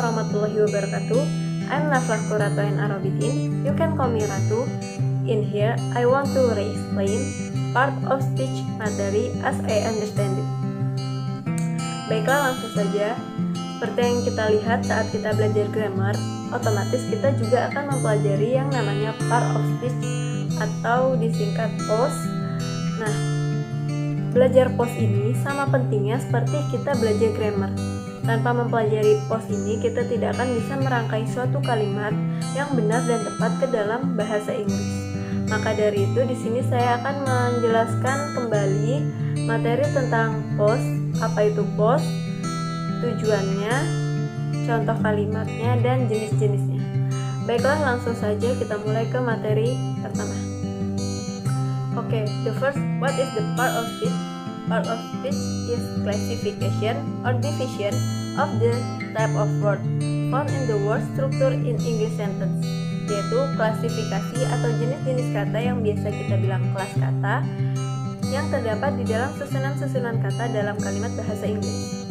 warahmatullahi wabarakatuh. I'm Naflah Qurratoin Arobidin. You can call me Ratu. In here, I want to re-explain part of speech materi as I understand it. Baiklah, langsung saja. Seperti yang kita lihat saat kita belajar grammar, otomatis kita juga akan mempelajari yang namanya part of speech atau disingkat POS. Nah, belajar POS ini sama pentingnya seperti kita belajar grammar. Tanpa mempelajari POS ini, kita tidak akan bisa merangkai suatu kalimat yang benar dan tepat ke dalam bahasa Inggris. Maka dari itu, di sini saya akan menjelaskan kembali materi tentang POS, apa itu POS, tujuannya, contoh kalimatnya, dan jenis-jenisnya. Baiklah, langsung saja kita mulai ke materi pertama. Okay, the first, what is the part of speech? Part of speech is classification or division of the type of word found in the word structure in English sentence, yaitu klasifikasi atau jenis-jenis kata yang biasa kita bilang kelas kata yang terdapat di dalam susunan-susunan kata dalam kalimat bahasa Inggris.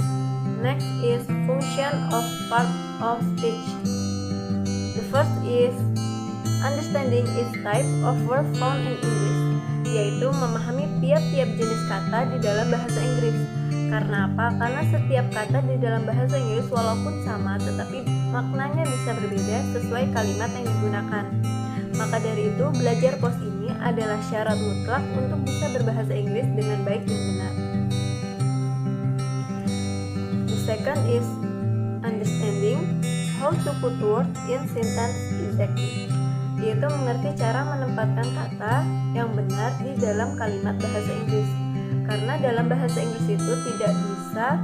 Next is function of part of speech. The first is understanding each type of word found in English, yaitu memahami tiap-tiap jenis kata di dalam bahasa Inggris. Karena apa? Karena setiap kata di dalam bahasa Inggris walaupun sama, tetapi maknanya bisa berbeda sesuai kalimat yang digunakan. Maka dari itu, belajar POS ini adalah syarat mutlak untuk bisa berbahasa Inggris dengan baik dan benar. The second is understanding how to put words in sentence exactly, yaitu mengerti cara menempatkan kata yang benar di dalam kalimat bahasa Inggris. Karena dalam bahasa Inggris itu tidak bisa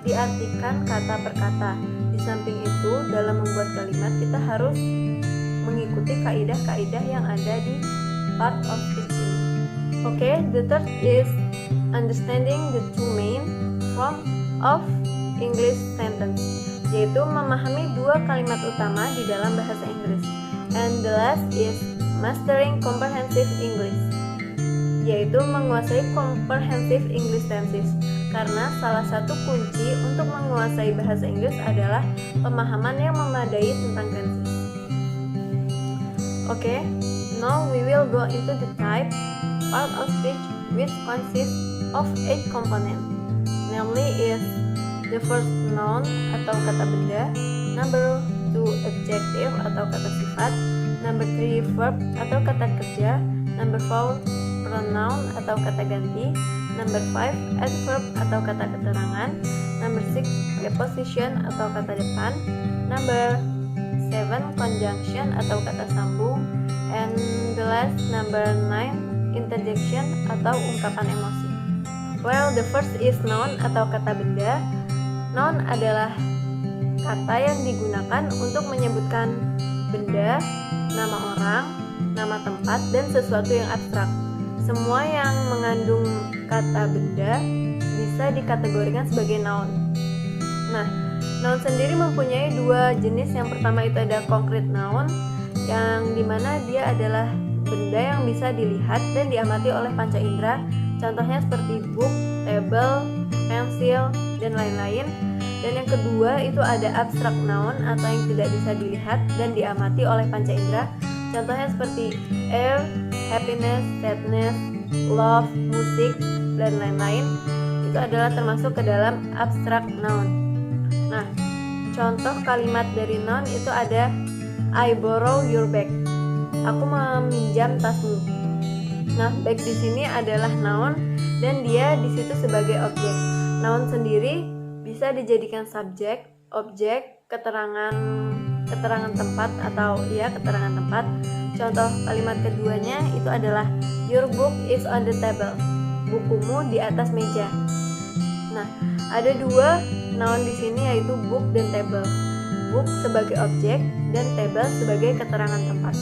diartikan kata per kata. Di samping itu, dalam membuat kalimat kita harus mengikuti kaidah-kaidah yang ada di part of speech ini. Okay, the third is understanding the two main form of English sentence, yaitu memahami dua kalimat utama di dalam bahasa Inggris. And the last is mastering comprehensive English, yaitu menguasai comprehensive English tenses. Karena salah satu kunci untuk menguasai bahasa Inggris adalah pemahaman yang memadai tentang tenses. Okay, now we will go into the type part of speech which consists of 8 components. Namely is the first noun atau kata benda, number 2 adjective atau kata sifat, number 3 verb atau kata kerja, number 4 pronoun atau kata ganti, number 5 adverb atau kata keterangan, number 6 preposition atau kata depan, number 7 conjunction atau kata sambung, and the last number 9 interjection atau ungkapan emosi. Well, the first is noun atau kata benda. Noun adalah kata yang digunakan untuk menyebutkan benda, nama orang, nama tempat, dan sesuatu yang abstrak. Semua yang mengandung kata benda bisa dikategorikan sebagai noun. Nah, noun sendiri mempunyai dua jenis. Yang pertama itu ada concrete noun, yang dimana dia adalah benda yang bisa dilihat dan diamati oleh panca indera. Contohnya seperti book, table, pensil, dan lain-lain. Dan yang kedua itu ada abstract noun atau yang tidak bisa dilihat dan diamati oleh panca indera. Contohnya seperti air, happiness, sadness, love, musik, dan lain-lain. Itu adalah termasuk ke dalam abstract noun. Nah, contoh kalimat dari noun itu ada I borrow your bag. Aku meminjam tasmu. Nah, bag di sini adalah noun dan dia di situ sebagai objek. Noun sendiri bisa dijadikan subjek, objek, keterangan tempat atau keterangan tempat. Contoh kalimat keduanya itu adalah your book is on the table. Bukumu di atas meja. Nah, ada dua noun di sini yaitu book dan table. Book sebagai objek dan table sebagai keterangan tempat.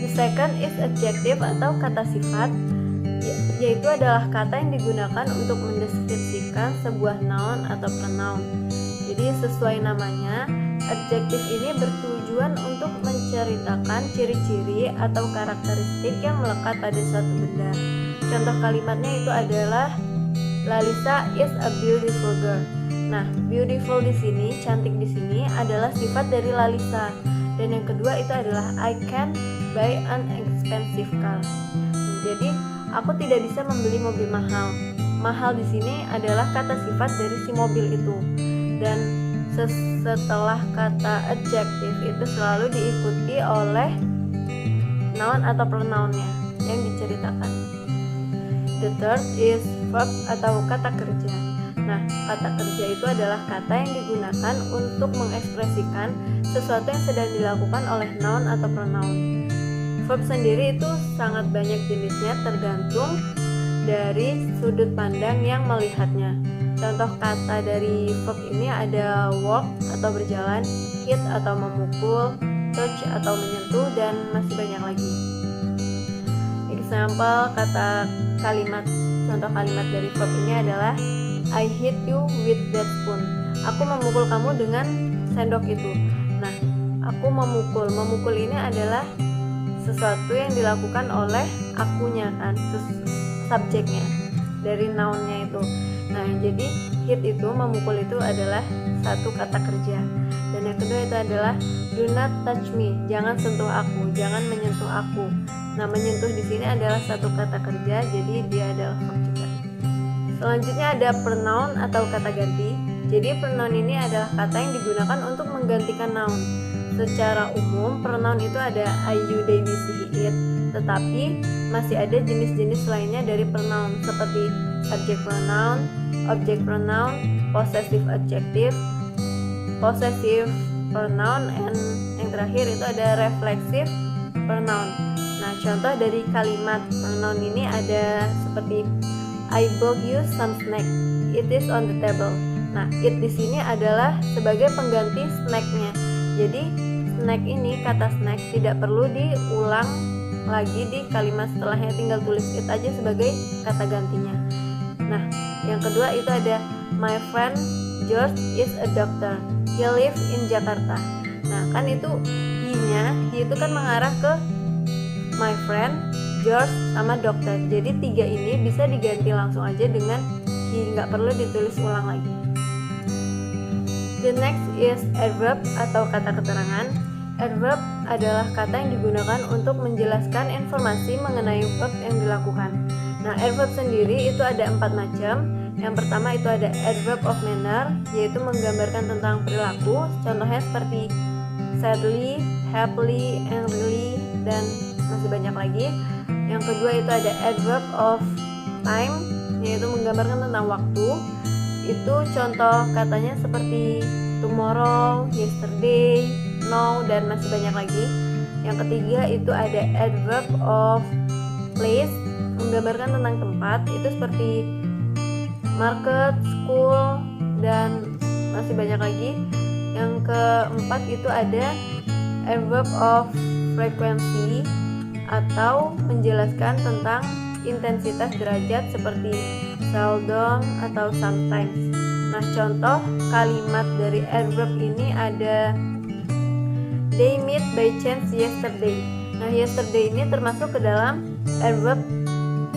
The second is adjective atau kata sifat, yaitu adalah kata yang digunakan untuk mendeskripsikan sebuah noun atau pronoun. Jadi sesuai namanya, adjektif ini bertujuan untuk menceritakan ciri-ciri atau karakteristik yang melekat pada suatu benda. Contoh kalimatnya itu adalah Lalisa is a beautiful girl. Nah, beautiful di sini, cantik di sini adalah sifat dari Lalisa. Dan yang kedua itu adalah I can buy an expensive car. Jadi, aku tidak bisa membeli mobil mahal. Mahal di sini adalah kata sifat dari si mobil itu. Dan setelah kata adjective itu selalu diikuti oleh noun atau pronounnya yang diceritakan. The third is verb atau kata kerja. Nah, kata kerja itu adalah kata yang digunakan untuk mengekspresikan sesuatu yang sedang dilakukan oleh noun atau pronoun. Verb sendiri itu sangat banyak jenisnya tergantung dari sudut pandang yang melihatnya. Contoh kata dari verb ini ada walk atau berjalan, hit atau memukul, touch atau menyentuh, dan masih banyak lagi. Example kata kalimat, contoh kalimat dari verb ini adalah I hit you with that spoon. Aku memukul kamu dengan sendok itu. Nah, aku memukul ini adalah sesuatu yang dilakukan oleh akunya kan, subjeknya dari nounnya itu. Nah, jadi hit itu, memukul itu adalah satu kata kerja. Dan yang kedua itu adalah do not touch me, jangan sentuh aku, jangan menyentuh aku. Nah, menyentuh di sini adalah satu kata kerja, jadi dia adalah verb juga. Selanjutnya ada pronoun atau kata ganti. Jadi pronoun ini adalah kata yang digunakan untuk menggantikan noun. Secara umum pronoun itu ada I, you, they, we, she, he, it. Tetapi masih ada jenis-jenis lainnya dari pronoun seperti subject pronoun, object pronoun, possessive adjective, possessive pronoun, and yang terakhir itu ada reflexive pronoun. Nah, contoh dari kalimat pronoun ini ada seperti I bought you some snack. It is on the table. Nah, it di sini adalah sebagai pengganti snack-nya. Jadi, snack ini, kata snack tidak perlu diulang lagi di kalimat setelahnya, tinggal tulis it aja sebagai kata gantinya. Nah, yang kedua itu ada my friend George is a doctor. He lives in Jakarta. Nah, kan itu he itu kan mengarah ke my friend George sama dokter. Jadi tiga ini bisa diganti langsung aja dengan he, nggak perlu ditulis ulang lagi. The next is adverb atau kata keterangan. Adverb adalah kata yang digunakan untuk menjelaskan informasi mengenai verb yang dilakukan. Nah, adverb sendiri itu ada 4 macam. Yang pertama itu ada adverb of manner, yaitu menggambarkan tentang perilaku. Contohnya seperti sadly, happily, angrily, dan masih banyak lagi. Yang kedua itu ada adverb of time, yaitu menggambarkan tentang waktu. Itu contoh katanya seperti tomorrow, yesterday, now, dan masih banyak lagi. Yang ketiga itu ada adverb of place, menggambarkan tentang tempat. Itu seperti market, school, dan masih banyak lagi. Yang keempat itu ada adverb of frequency, atau menjelaskan tentang intensitas derajat seperti seldom atau sometimes. Nah, contoh kalimat dari adverb ini ada they meet by chance yesterday. Nah, yesterday ini termasuk ke dalam adverb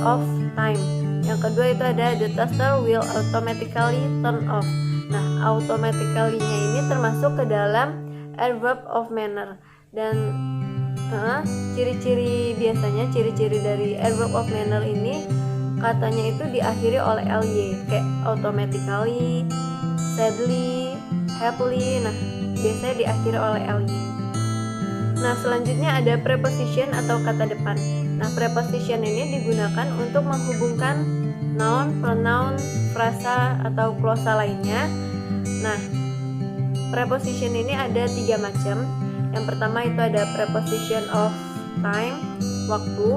of time. Yang kedua itu ada the toaster will automatically turn off. Nah, automatically-nya ini termasuk ke dalam adverb of manner. Dan ciri-ciri dari adverb of manner ini katanya itu diakhiri oleh ly, kayak automatically, sadly, happily. Nah, biasanya diakhiri oleh ly. Nah, selanjutnya ada preposition atau kata depan. Nah, preposition ini digunakan untuk menghubungkan noun, pronoun, frasa atau glosa lainnya. Nah, preposition ini ada 3 macam. Yang pertama itu ada preposition of time, waktu.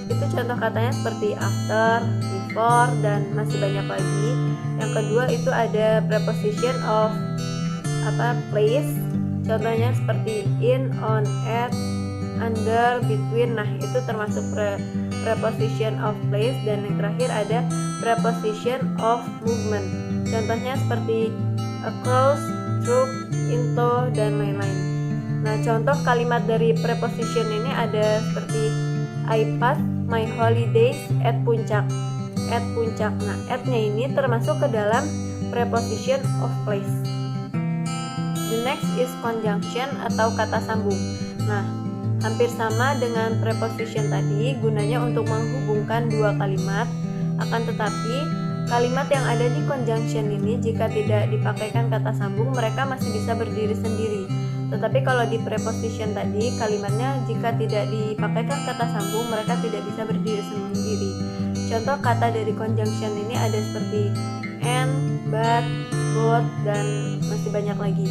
Itu contoh katanya seperti after, before, dan masih banyak lagi. Yang kedua itu ada preposition of place. Contohnya seperti in, on, at, under, between. Nah, itu termasuk preposition of place. Dan yang terakhir ada preposition of movement. Contohnya seperti across, through, into, dan lain-lain. Nah, contoh kalimat dari preposition ini ada seperti I pass my holidays at Puncak. At Puncak. Nah, at-nya ini termasuk ke dalam preposition of place. The next is conjunction atau kata sambung. Nah, hampir sama dengan preposition tadi, gunanya untuk menghubungkan dua kalimat. Akan tetapi, kalimat yang ada di conjunction ini jika tidak dipakaikan kata sambung, mereka masih bisa berdiri sendiri. Tetapi kalau di preposition tadi, kalimatnya jika tidak dipakaikan kata sambung, mereka tidak bisa berdiri sendiri. Contoh kata dari conjunction ini ada seperti and, but, both, dan masih banyak lagi.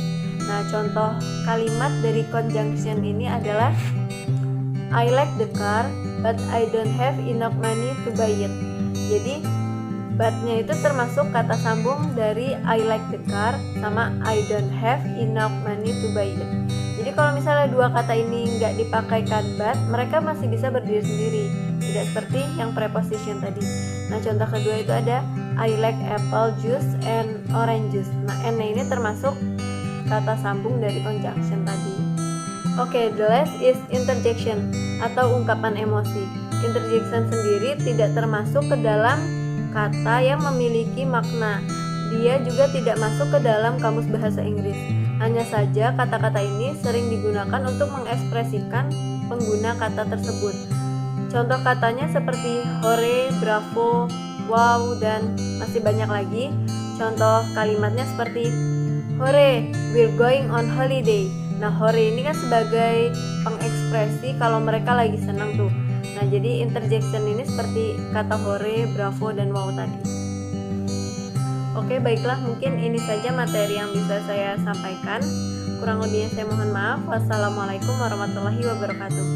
Nah, contoh kalimat dari conjunction ini adalah I like the car, but I don't have enough money to buy it. Jadi, but-nya itu termasuk kata sambung dari I like the car sama I don't have enough money to buy it. Jadi kalau misalnya dua kata ini nggak dipakaikan but, mereka masih bisa berdiri sendiri, tidak seperti yang preposition tadi. Nah, contoh kedua itu ada I like apple juice and orange juice. Nah, N-nya ini termasuk kata sambung dari conjunction tadi. Oke, the last is interjection atau ungkapan emosi. Interjection sendiri tidak termasuk ke dalam kata yang memiliki makna. Dia juga tidak masuk ke dalam kamus bahasa Inggris. Hanya saja kata-kata ini sering digunakan untuk mengekspresikan pengguna kata tersebut. Contoh katanya seperti hore, bravo, wow, dan masih banyak lagi. Contoh kalimatnya seperti hore, we're going on holiday. Nah, hore ini kan sebagai pengekspresi kalau mereka lagi senang tuh. Nah, jadi interjection ini seperti kata hore, bravo, dan wow tadi. Oke, baiklah, mungkin ini saja materi yang bisa saya sampaikan. Kurang lebihnya saya mohon maaf. Wassalamualaikum warahmatullahi wabarakatuh.